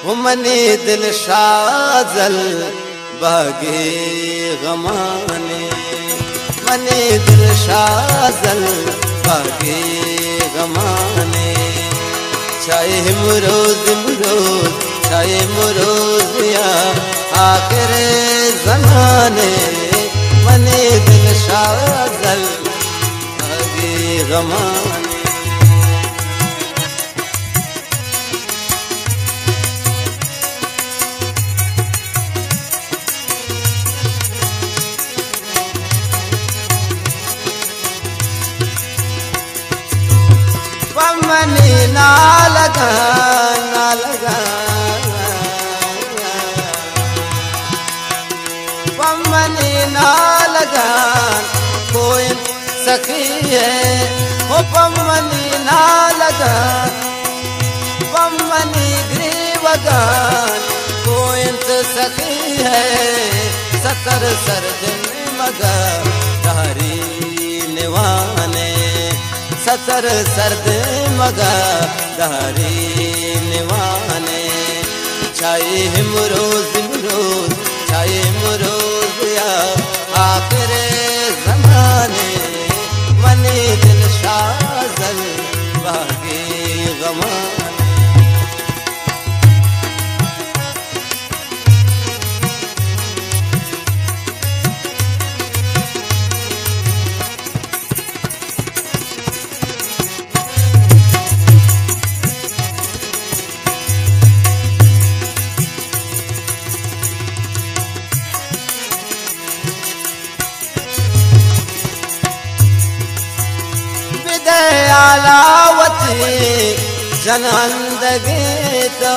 मने दिल शाजल बागे गमाने, मने दिल शाजल बागे गमाने। चाहे मुरोज मुरोज, चाहे मुरोज या आखिर ज़माने, मने दिल शाजल बागे गमाने। मनी ना लगा ना लगा, मनी ना लगा कोई सखी है, वो पमनी ना लगा पमनी ग्रीवगान कोई सखी है। सतर सर्द मगा धारी निवाने, सतर सर्द मगा धारी निवाने। चाहे मुरोज मुरोज, चाहे मुरोज या आखिर ज़माने, मने दिल शाजल बागे गमाने। आलावती जनंदगी तो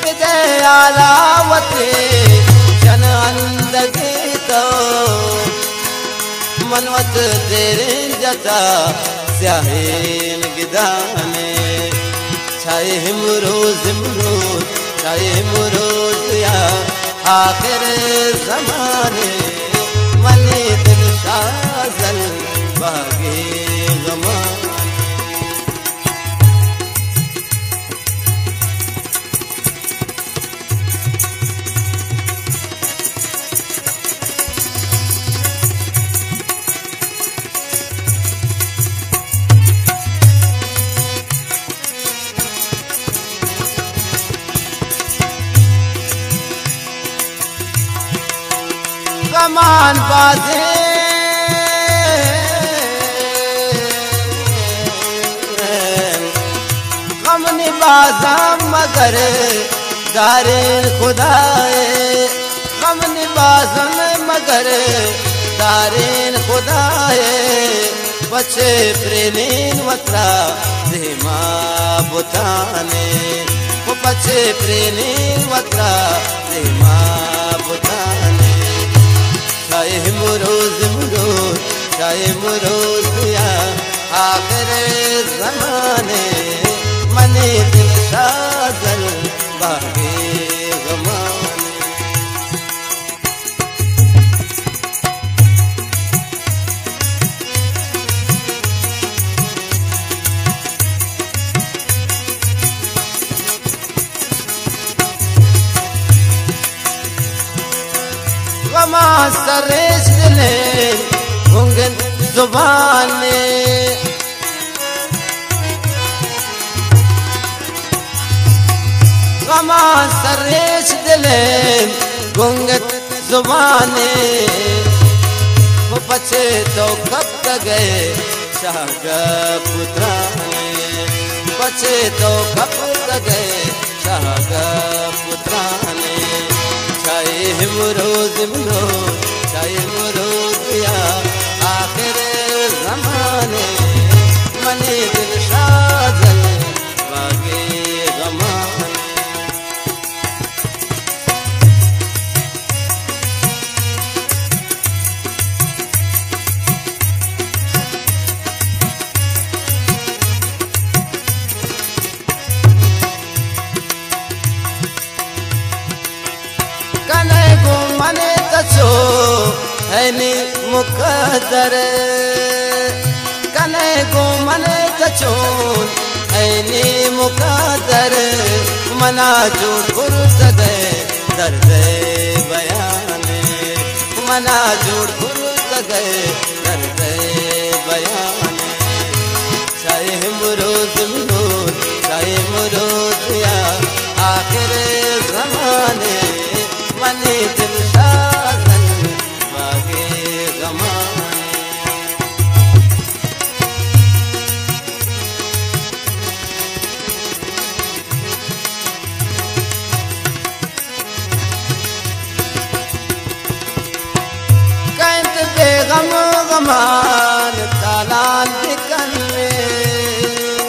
विजय आलावती जनंदगी तो मनवत तेरे जता स्याहीन गिदाने। चाहे मुरोज मुरोज, चाहे मुरोज या आखिर ज़माने, मने दिल शाजल बागे गमाने। कमान बाजे कमनी बाजा मगर दारेन खुदाए, कमनी बाजन मगर दारेन खुदाए। बचे प्रेमीन वत्रा धेमा बुताने, वो बचे प्रेमीन वत्रा धेमा बुताने। चाहे मुरोज मुरोज, चाहे मुरोज या आखिर ज़माने, मने दिल शाजल बागे गमाने। गमा सरेश दिले गुंगन जुबाने, गमा सरेश दिले गुंगन जुबाने। वो बचे तो कब गए शागा पुत्राने, बचे तो कब गए शागा पुत्राने। चाहे मुरोज मुरोज, चाहे मुरोज या आखिर ज़माने, मने दिल शाजल बागे गमाने। कने को मने तछो है नी मुकदर, कने को नी मुकादर मना झूठ गुरुत गए दर्द बयाने मना झूठ गुरुत गए दर्द बयाने चाहे मुरोज मुरोज चाहे मुरोज या आखिर ज़माने मनी दिल शाज़न बागे ज़माने कैंत बेगम गमान तालान बिकन में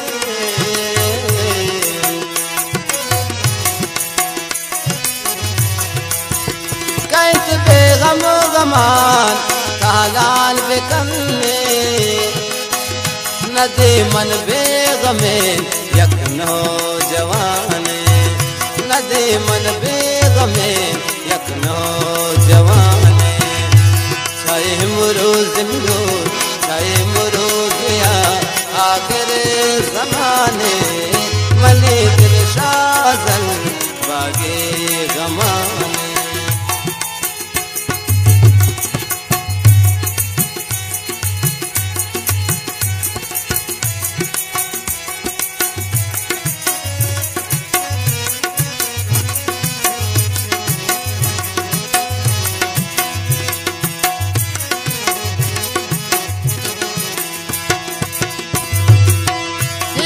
कैंत बेगम गमान तालान बिकन में नदे मन बेगमें यक नौजवाने नदे मन बेगमें यक नौजवाने चाहे मुरोज मुरोज चाहे मुरोज या आखिर ज़माने मने दिल शाज़न बागे ग़माने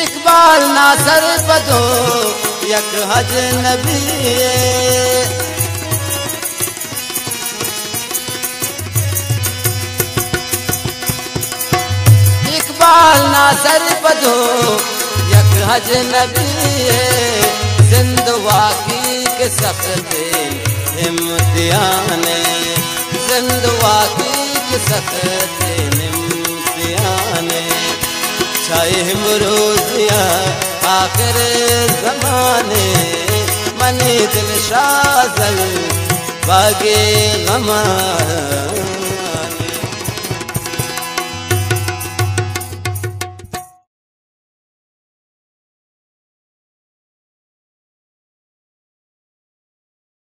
इकबाल नासर बदो यक हज नबी इकबाल नासर बदो यक हज नबी जिंदवाकी के सख्त इम्तिहान जिंदवाकी के सख्त इम्तिहान चाहे मुरोजिया आखिर ज़माने मनी दिल शाज़न बागे ग़माने